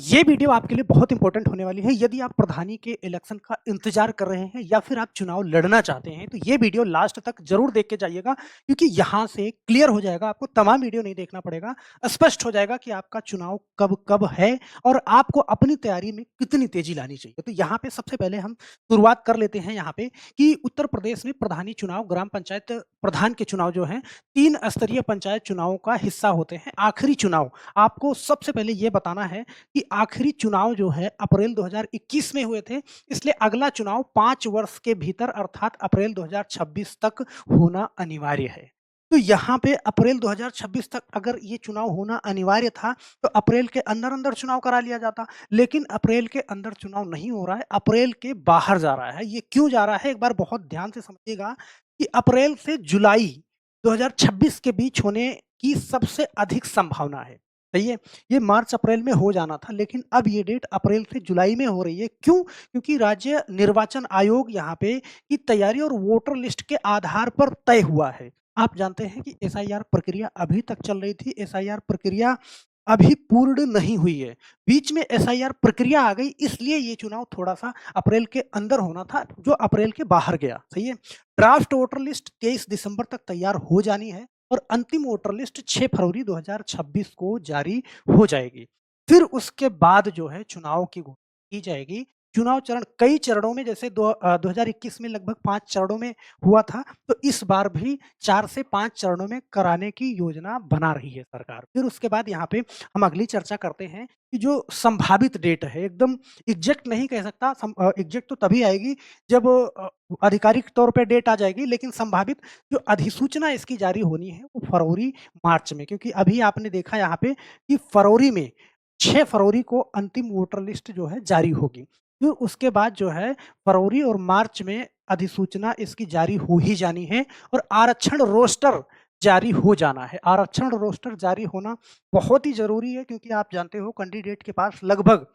ये वीडियो आपके लिए बहुत इंपॉर्टेंट होने वाली है। यदि आप प्रधानी के इलेक्शन का इंतजार कर रहे हैं या फिर आप चुनाव लड़ना चाहते हैं, तो ये वीडियो लास्ट तक ज़रूर देख के जाइएगा क्योंकि यहाँ से क्लियर हो जाएगा, आपको तमाम वीडियो नहीं देखना पड़ेगा। स्पष्ट हो जाएगा कि आपका चुनाव कब-कब है और आपको अपनी तैयारी में कितनी तेज़ी लानी चाहिए। तो यहाँ पे सबसे पहले हम शुरुआत कर लेते हैं यहाँ पे कि उत्तर प्रदेश में प्रधानी चुनाव, ग्राम पंचायत प्रधान के चुनाव जो हैं, 3 स्तरीय पंचायत चुनावों का हिस्सा होते हैं। आखिरी चुनाव आपको सबसे पहले ये बताना है कि आखिरी चुनाव जो है अप्रैल 2021 में हुए थे, इसलिए अगला चुनाव 5 वर्ष के भीतर अर्थात अप्रैल 2026 तक होना अनिवार्य है। तो यहाँ पे अप्रैल 2026 तक अगर ये चुनाव होना अनिवार्य था, तो अप्रैल के अंदर-अंदर चुनाव करा लिया जाता, लेकिन अप्रैल के अंदर चुनाव नहीं हो रहा है, अप्रैल के बाहर जा रहा है। ये क्यों जा रहा है? एक बार बहुत ध्यान से समझिएगा कि अप्रैल से जुलाई 2026 के बीच होने की सबसे अधिक संभावना है। सही है? ये मार्च-अप्रैल में हो जाना था, लेकिन अब ये डेट अप्रैल से जुलाई में हो रही है। क्यों? क्योंकि राज्य निर्वाचन आयोग यहाँ पे की तैयारी और वोटर लिस्ट के आधार पर तय हुआ है। आप जानते हैं कि एसआईआर प्रक्रिया अभी तक चल रही थी, एसआईआर प्रक्रिया अभी पूर्ण नहीं हुई है। बीच में एसआईआर प्रक्रिया आ गई, इसलिए ये चुनाव थोड़ा-सा अप्रैल के अंदर होना था, जो अप्रैल के बाहर गया। सही है? ड्राफ्ट वोटर लिस्ट 23 दिसंबर तक तैयार हो जानी है और अंतिम वोटर लिस्ट 6 फरवरी 2026 को जारी हो जाएगी। फिर उसके बाद जो है चुनाव की घोषणा की जाएगी। चुनाव चरण कई चरणों में जैसे 2021 में लगभग 5 चरणों में हुआ था, तो इस बार भी 4 से 5 चरणों में कराने की योजना बना रही है सरकार। फिर उसके बाद यहाँ पे हम अगली चर्चा करते हैं कि जो संभावित डेट है, एकदम एग्ज़ैक्ट नहीं कह सकता, एग्ज़ैक्ट तो तभी आएगी जब आधिकारिक तौर पे डेट आ जाएगी, लेकिन संभावित जो अधिसूचना इसकी जारी होनी है वो फरवरी, मार्च में, क्योंकि अभी आपने देखा यहाँ पे कि फरवरी में 6 फरवरी को अंतिम वोटर लिस्ट जो है जारी होगी। फिर उसके बाद जो है फरवरी और मार्च में अधिसूचना इसकी जारी हो ही जानी है और आरक्षण रोस्टर जारी हो जाना है। आरक्षण रोस्टर जारी होना बहुत ही ज़रूरी है क्योंकि आप जानते हो कैंडिडेट के पास लगभग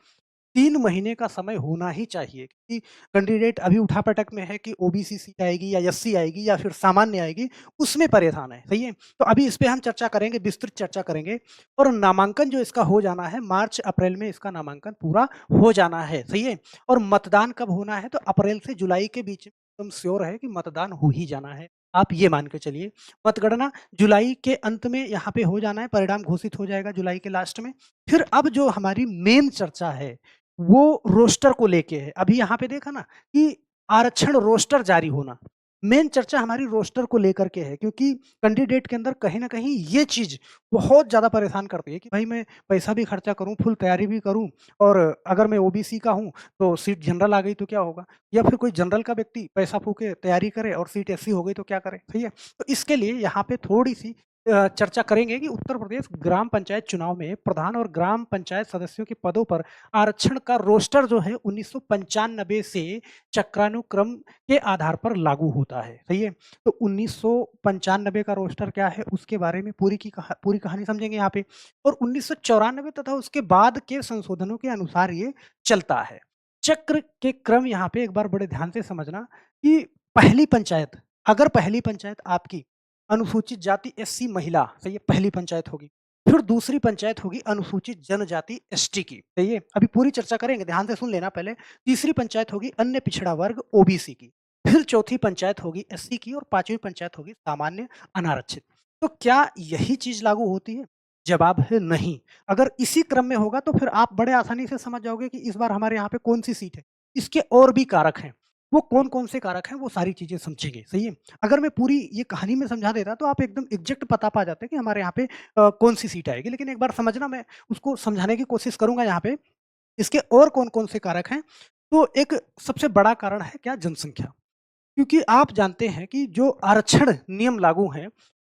3 महीने का समय होना ही चाहिए कि कैंडिडेट अभी उठा-पटक में है कि ओबीसी सीट आएगी या एससी आएगी या फिर सामान्य आएगी, उसमें परेशान है, सही है? तो अभी इस पे हम चर्चा करेंगे, विस्तृत चर्चा करेंगे और नामांकन जो इसका हो जाना है, मार्च-अप्रैल में इसका नामांकन पूरा हो जाना है, सही है? और मतदान कब होना है, तो अप्रैल से जुलाई के बीच में एकदम श्योर है कि मतदान हो ही जाना है। आप ये मान के चलिए। मतगणना जुलाई के अंत में यहाँ पे हो जाना है, परिणाम घोषित हो जाएगा जुलाई के लास्ट में। फिर अब जो हमारी मेन चर्चा है वो रोस्टर को लेके है। अभी यहाँ पे देखा ना कि आरक्षण रोस्टर जारी होना, मेन चर्चा हमारी रोस्टर को लेकर के है क्योंकि कैंडिडेट के अंदर कहीं न कहीं ये चीज़ बहुत ज़्यादा परेशान करती है कि भाई मैं पैसा भी खर्चा करूँ, फुल तैयारी भी करूँ और अगर मैं ओबीसी का हूँ, तो सीट जनरल आ गई तो क्या होगा? या फिर कोई जनरल का व्यक्ति पैसा फूँके तैयारी करे और सीट एससी हो गई तो क्या करे? सही है? तो इसके लिए यहाँ पे थोड़ी-सी चर्चा करेंगे कि उत्तर प्रदेश ग्राम पंचायत चुनाव में प्रधान और ग्राम पंचायत सदस्यों के पदों पर आरक्षण का रोस्टर जो है 1995 से चक्रानुक्रम के आधार पर लागू होता है, सही है? तो 1995 का रोस्टर क्या है, उसके बारे में पूरी कहानी समझेंगे यहाँ पे और 1994 तथा उसके बाद के संशोधनों के अनुसार ये चलता है। चक्र के क्रम यहाँ पे एक बार बड़े ध्यान से समझना कि पहली पंचायत, अगर पहली पंचायत आपकी अनुसूचित जाति एससी महिला, सही है? पहली पंचायत होगी। फिर दूसरी पंचायत होगी अनुसूचित जनजाति एसटी की, सही है? अभी पूरी चर्चा करेंगे, ध्यान से सुन लेना पहले। तीसरी पंचायत होगी अन्य पिछड़ा वर्ग ओबीसी की। फिर चौथी पंचायत होगी एससी की और पाँचवीं पंचायत होगी सामान्य अनारक्षित। तो क्या यही चीज़ लागू होती है? जवाब है नहीं। अगर इसी क्रम में होगा तो फिर आप बड़े आसानी से समझ जाओगे कि इस बार हमारे यहाँ पे कौन-सी सीट है। इसके और भी कारक हैं। वो कौन-कौन से कारक हैं, वो सारी चीज़ें समझेंगे, सही है? अगर मैं पूरी ये कहानी में समझा देता तो आप एकदम एग्ज़ैक्ट पता पा जाते कि हमारे यहाँ पे कौन-सी सीट आएगी। लेकिन एक बार समझना, मैं उसको समझाने की कोशिश करूँगा यहाँ पे। इसके और कौन-कौन से कारक हैं? तो एक सबसे बड़ा कारण है क्या, जनसंख्या। क्योंकि आप जानते हैं कि जो आरक्षण नियम लागू हैं,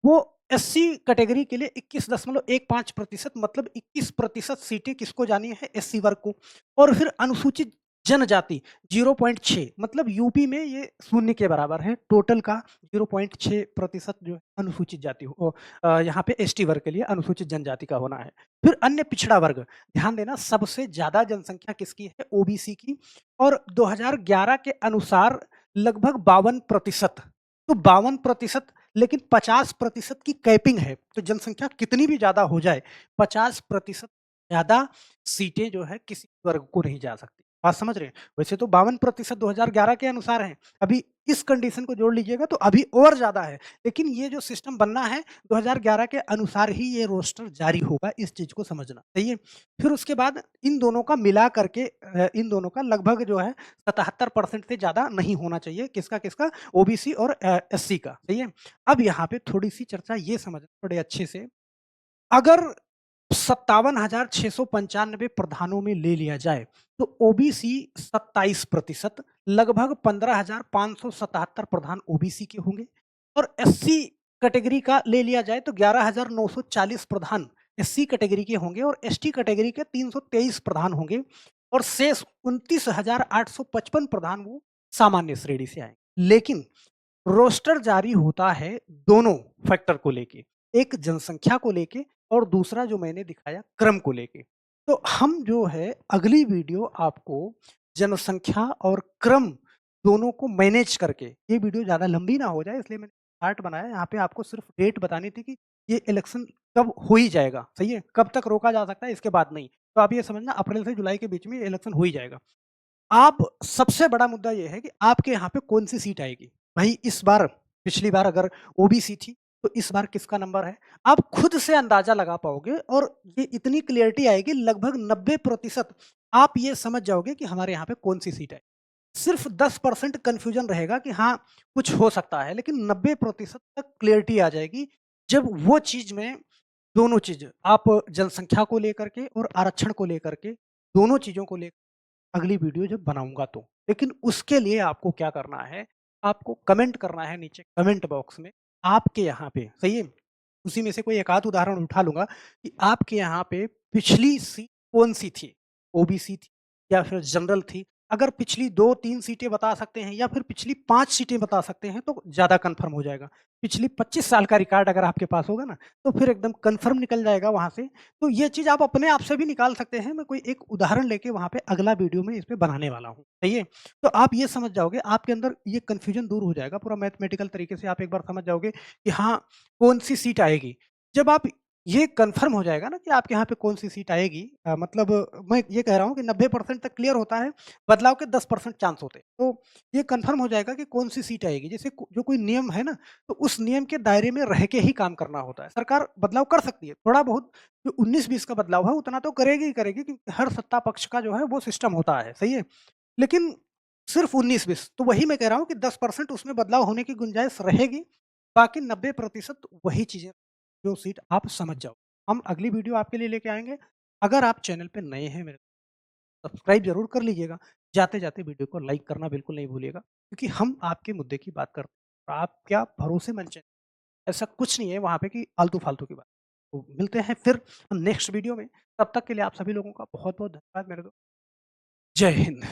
वो एससी कैटेगरी के लिए 21.15% मतलब 21% सीटें किसको जानी है, एससी वर्ग को। और फिर अनुसूचित जनजाति 0.6 मतलब यूपी में ये शून्य के बराबर है, टोटल का 0.6% जो है अनुसूचित जाति यहाँ पे एसटी वर्ग के लिए अनुसूचित जनजाति का होना है। फिर अन्य पिछड़ा वर्ग, ध्यान देना सबसे ज़्यादा जनसंख्या किसकी है, ओबीसी की और 2011 के अनुसार लगभग 52%। तो 52%, लेकिन 50% की कैपिंग है, तो जनसंख्या कितनी भी ज़्यादा हो जाए, 50% ज़्यादा सीटें जो है किसी वर्ग को नहीं जा सकती। बात समझ रहे हैं? वैसे तो 52% 2011 के अनुसार हैं। अभी इस कंडीशन को जोड़ लीजिएगा तो अभी और ज़्यादा है। लेकिन ये जो सिस्टम बनना है 2011 के अनुसार ही ये रोस्टर जारी होगा, इस चीज़ को समझना, सही है? फिर उसके बाद इन दोनों का मिला करके इन दोनों का लगभग जो है 77% से ज़्यादा नहीं होना चाहिए। किसका? ओबीसी और एससी का, सही है? अब यहाँ पे थोड़ी-सी चर्चा ये समझना बड़े अच्छे से, अगर 57,695 प्रधानों में ले लिया जाए, तो ओबीसी 27%, लगभग 15,577 प्रधान ओबीसी के होंगे और एससी कैटेगरी का ले लिया जाए तो 11,940 प्रधान एससी कैटेगरी के होंगे और एसटी कैटेगरी के 323 प्रधान होंगे और शेष 29,855 प्रधान वो सामान्य श्रेणी से आएंगे। लेकिन रोस्टर जारी होता है दोनों फैक्टर को लेके, एक जनसंख्या को लेके और दूसरा जो मैंने दिखाया क्रम को लेके। तो हम जो है अगली वीडियो आपको जनसंख्या और क्रम दोनों को मैनेज करके, ये वीडियो ज़्यादा लंबी ना हो जाए इसलिए मैंने पार्ट बनाया। यहाँ पे आपको सिर्फ डेट बतानी थी कि ये इलेक्शन कब हो ही जाएगा, सही है? कब तक रोका जा सकता है इसके बाद नहीं। तो आप ये समझना अप्रैल से जुलाई के बीच में ये इलेक्शन हो ही जाएगा। आप सबसे बड़ा मुद्दा ये है कि आपके यहाँ पे कौन-सी सीट आएगी? भई इस बार पिछली बार अगर ओबीसी थी, तो इस बार किसका नंबर है? आप खुद से अंदाज़ा लगा पाओगे और ये इतनी क्लैरिटी आएगी लगभग 90% आप ये समझ जाओगे कि हमारे यहाँ पे कौन-सी सीट है। सिर्फ 10% कन्फ्यूज़न रहेगा कि हाँ, कुछ हो सकता है, लेकिन 90% तक क्लैरिटी आ जाएगी, जब वो चीज़ में दोनों चीज़ आप जनसंख्या को लेकर के और आरक्षण को लेकर के, दोनों चीज़ों को ले अगली वीडियो जब बनाऊँगा तो। लेकिन उसके लिए आपको क्या करना है, आपको कमेंट करना है नीचे कमेंट बॉक्स में, आपके यहाँ पे, सही है? उसी में से कोई एक आध उदाहरण उठा लूँगा कि आपके यहाँ पे पिछली सीट कौन-सी थी? ओबीसी थी या फिर जनरल थी? अगर पिछली 2-3 सीटें बता सकते हैं या फिर पिछली 5 सीटें बता सकते हैं तो ज़्यादा कन्फर्म हो जाएगा। पिछली 25 साल का रिकॉर्ड अगर आपके पास होगा ना, तो फिर एकदम कन्फर्म निकल जाएगा वहाँ से। तो ये चीज़ आप अपने आप से भी निकाल सकते हैं। मैं कोई एक उदाहरण लेके वहाँ पे अगला वीडियो में इस पे बनाने वाला हूँ, सही है? तो आप ये समझ जाओगे, आपके अंदर ये कन्फ्यूज़न दूर हो जाएगा, पूरा मैथमेटिकल तरीके से आप एक बार समझ जाओगे कि हाँ, कौन-सी सीट आएगी। जब आप ये कन्फर्म हो जाएगा ना कि आपके यहाँ पे कौन-सी सीट आएगी, मतलब मैं ये कह रहा हूँ कि 90% तक क्लियर होता है, बदलाव के 10% चांस होते हैं। तो ये कन्फर्म हो जाएगा कि कौन-सी सीट आएगी। जैसे जो कोई नियम है ना, तो उस नियम के दायरे में रह के ही काम करना होता है। सरकार बदलाव कर सकती है, थोड़ा बहुत जो 19-20 का बदलाव है उतना तो करेगी ही करेगी, क्योंकि हर सत्ता पक्ष का जो है वो सिस्टम होता है, सही है? लेकिन सिर्फ 19-20 तो वही मैं कह रहा हूँ कि 10% उसमें बदलाव होने की गुंजाइश रहेगी, बाकी 90% वही चीज़ें जो सीट आप समझ जाओ। हम अगली वीडियो आपके लिए लेके आएँगे। अगर आप चैनल पे नए हैं मेरे, सब्सक्राइब ज़रूर कर लीजिएगा। जाते-जाते वीडियो को लाइक करना बिल्कुल नहीं भूलिएगा, क्योंकि हम आपके मुद्दे की बात करते हैं और आप क्या भरोसेमंद चैनल, ऐसा कुछ नहीं है वहाँ पे कि आलतू-फालतू की बात। तो मिलते हैं फिर नेक्स्ट वीडियो में, तब तक के लिए आप सभी लोगों का बहुत-बहुत धन्यवाद मेरे दोस्त। जय हिंद।